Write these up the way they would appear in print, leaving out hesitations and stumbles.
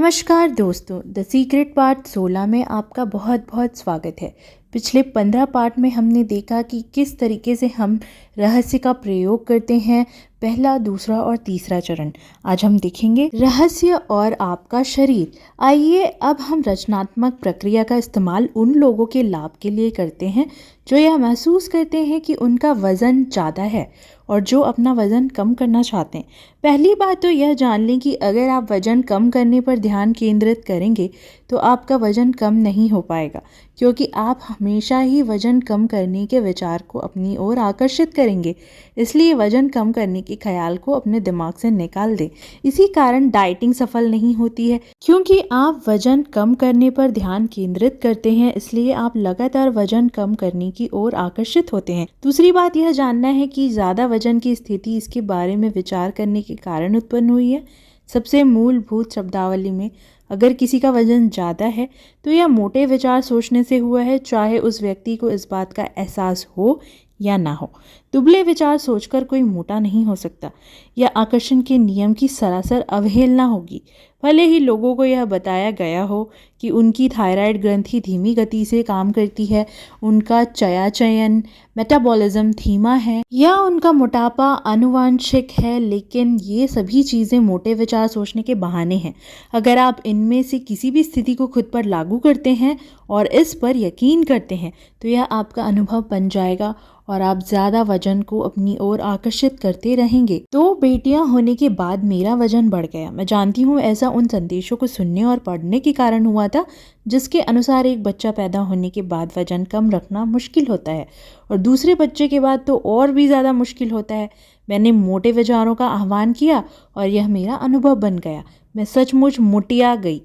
नमस्कार दोस्तों, the secret part 16 में आपका बहुत बहुत स्वागत है। पिछले 15 पार्ट में हमने देखा कि किस तरीके से हम रहस्य का प्रयोग करते हैं, पहला, दूसरा और तीसरा चरण। आज हम देखेंगे रहस्य और आपका शरीर। आइए अब हम रचनात्मक प्रक्रिया का इस्तेमाल उन लोगों के लाभ के लिए करते हैं जो यह महसूस करते हैं कि उनका वज़न ज़्यादा है और जो अपना वज़न कम करना चाहते हैं। पहली बात तो यह जान लें कि अगर आप वज़न कम करने पर ध्यान केंद्रित करेंगे तो आपका वज़न कम नहीं हो पाएगा, क्योंकि आप हमेशा ही वज़न कम करने के विचार को अपनी ओर आकर्षित करेंगे। इसलिए वज़न कम करने के ख्याल को अपने दिमाग से निकाल दें। इसी कारण डाइटिंग सफल नहीं होती है, क्योंकि आप वज़न कम करने पर ध्यान केंद्रित करते हैं, इसलिए आप लगातार वज़न कम करने की ओर आकर्षित होते हैं। दूसरी बात यह जानना है कि ज़्यादा वज़न की स्थिति इसके बारे में विचार करने के कारण उत्पन्न हुई है। सबसे मूलभूत शब्दावली में अगर किसी का वज़न ज़्यादा है तो यह मोटे विचार सोचने से हुआ है, चाहे उस व्यक्ति को इस बात का एहसास हो या ना हो। दुबले विचार सोचकर कोई मोटा नहीं हो सकता। यह आकर्षण के नियम की सरासर अवहेलना होगी। भले ही लोगों को यह बताया गया हो कि उनकी थायराइड ग्रंथि धीमी गति से काम करती है, उनका चयापचय मेटाबॉलिज्म धीमा है या उनका मोटापा आनुवंशिक है, लेकिन ये सभी चीज़ें मोटे विचार सोचने के बहाने हैं। अगर आप इनमें से किसी भी स्थिति को खुद पर लागू करते हैं और इस पर यकीन करते हैं तो यह आपका अनुभव बन जाएगा और आप ज़्यादा वजन को अपनी ओर आकर्षित करते रहेंगे। 2 बेटियां होने के बाद मेरा वजन बढ़ गया। मैं जानती हूँ ऐसा उन संदेशों को सुनने और पढ़ने के कारण हुआ था जिसके अनुसार एक बच्चा पैदा होने के बाद वजन कम रखना मुश्किल होता है और दूसरे बच्चे के बाद तो और भी ज़्यादा मुश्किल होता है। मैंने मोटे विचारों का आह्वान किया और यह मेरा अनुभव बन गया। मैं सचमुच मोटिया गई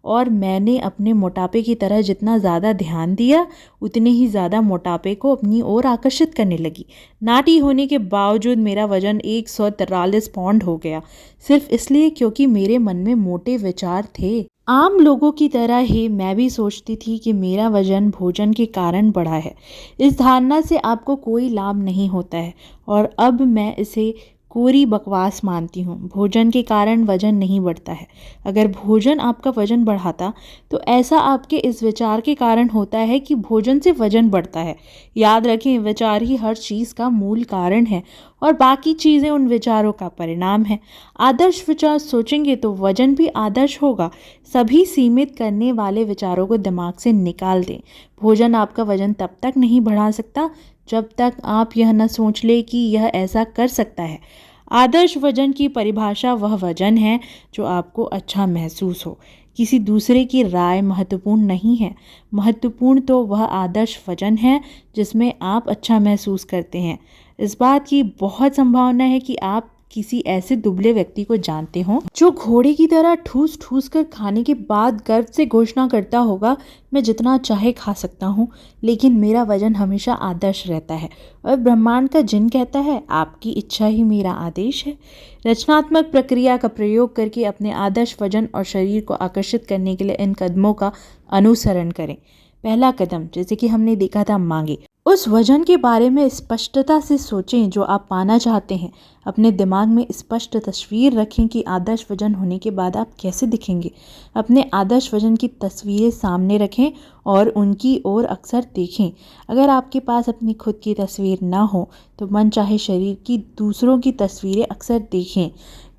और मैंने अपने मोटापे की तरह जितना ज़्यादा ध्यान दिया उतने ही ज़्यादा मोटापे को अपनी ओर आकर्षित करने लगी। नाटी होने के बावजूद मेरा वज़न 143 पाउंड हो गया, सिर्फ इसलिए क्योंकि मेरे मन में मोटे विचार थे। आम लोगों की तरह ही मैं भी सोचती थी कि मेरा वज़न भोजन के कारण बढ़ा है। इस धारणा से आपको कोई लाभ नहीं होता है और अब मैं इसे कोरी बकवास मानती हूँ। भोजन के कारण वजन नहीं बढ़ता है। अगर भोजन आपका वजन बढ़ाता तो ऐसा आपके इस विचार के कारण होता है कि भोजन से वजन बढ़ता है। याद रखें, विचार ही हर चीज़ का मूल कारण है और बाकी चीज़ें उन विचारों का परिणाम है। आदर्श विचार सोचेंगे तो वजन भी आदर्श होगा। सभी सीमित करने वाले विचारों को दिमाग से निकाल दें। भोजन आपका वजन तब तक नहीं बढ़ा सकता जब तक आप यह न सोच ले कि यह ऐसा कर सकता है। आदर्श वजन की परिभाषा वह वजन है जो आपको अच्छा महसूस हो। किसी दूसरे की राय महत्वपूर्ण नहीं है। महत्वपूर्ण तो वह आदर्श वजन है जिसमें आप अच्छा महसूस करते हैं। इस बात की बहुत संभावना है कि आप किसी ऐसे दुबले व्यक्ति को जानते हो जो घोड़े की तरह ठूस ठूस कर खाने के बाद गर्व से घोषणा करता होगा, मैं जितना चाहे खा सकता हूँ लेकिन मेरा वजन हमेशा आदर्श रहता है। और ब्रह्मांड का जिन कहता है, आपकी इच्छा ही मेरा आदेश है। रचनात्मक प्रक्रिया का प्रयोग करके अपने आदर्श वजन और शरीर को आकर्षित करने के लिए इन कदमों का अनुसरण करें। पहला कदम, जैसे कि हमने देखा था, मांगे। उस वजन के बारे में स्पष्टता से सोचें जो आप पाना चाहते हैं। अपने दिमाग में स्पष्ट तस्वीर रखें कि आदर्श वजन होने के बाद आप कैसे दिखेंगे। अपने आदर्श वजन की तस्वीरें सामने रखें और उनकी ओर अक्सर देखें। अगर आपके पास अपनी खुद की तस्वीर ना हो तो मन चाहे शरीर की दूसरों की तस्वीरें अक्सर देखें।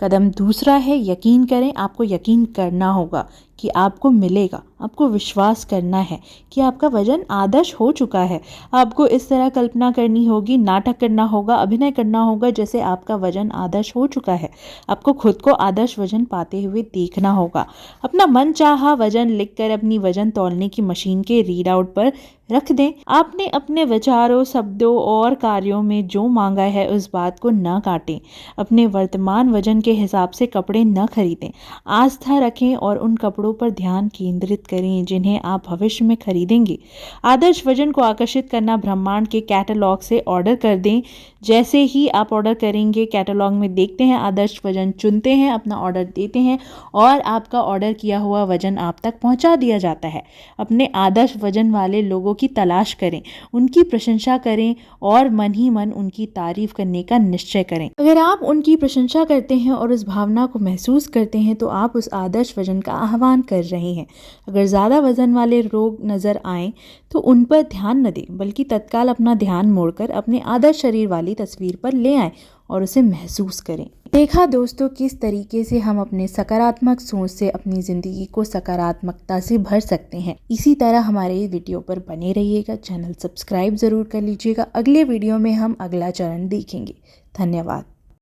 कदम दूसरा है, यकीन करें। आपको यकीन करना होगा कि आपको मिलेगा। आपको विश्वास करना है कि आपका वजन आदर्श हो चुका है। आपको इस तरह कल्पना करनी होगी, नाटक करना होगा, अभिनय करना होगा जैसे आपका वजन आदर्श हो चुका है। आपको खुद को आदर्श वजन पाते हुए देखना होगा। अपना मन चाहा वजन लिखकर अपनी वजन तौलने की मशीन के रीड आउट पर रख दें। आपने अपने विचारों, शब्दों और कार्यों में जो मांगा है उस बात को न काटें। अपने वर्तमान वजन के हिसाब से कपड़े न खरीदें। आस्था रखें और उन कपड़ों कपड़ों पर ध्यान केंद्रित करें जिन्हें आप भविष्य में खरीदेंगे। आदर्श वजन को आकर्षित करना ब्रह्मांड के कैटलॉग से ऑर्डर कर दें। जैसे ही आप ऑर्डर करेंगे, कैटलॉग में देखते हैं, आदर्श वजन चुनते हैं, अपना ऑर्डर देते हैं और आपका ऑर्डर किया हुआ वजन आप तक पहुंचा दिया जाता है। अपने आदर्श वजन वाले लोगों की तलाश करें, उनकी प्रशंसा करें और मन ही मन उनकी तारीफ करने का निश्चय करें। अगर आप उनकी प्रशंसा करते हैं और उस भावना को महसूस करते हैं तो आप उस आदर्श वजन का आह्वान कर रहे हैं। अगर ज़्यादा वजन वाले लोग नज़र आएं तो उन पर ध्यान न दें, बल्कि तत्काल अपना ध्यान मोड़कर अपने आदर्श शरीर वाली तस्वीर पर ले आएं और उसे महसूस करें। देखा दोस्तों, किस तरीके से हम अपने सकारात्मक सोच से अपनी ज़िंदगी को सकारात्मकता से भर सकते हैं। इसी तरह हमारे वीडियो पर बने रहिएगा, चैनल सब्सक्राइब ज़रूर कर लीजिएगा। अगले वीडियो में हम अगला चरण देखेंगे। धन्यवाद।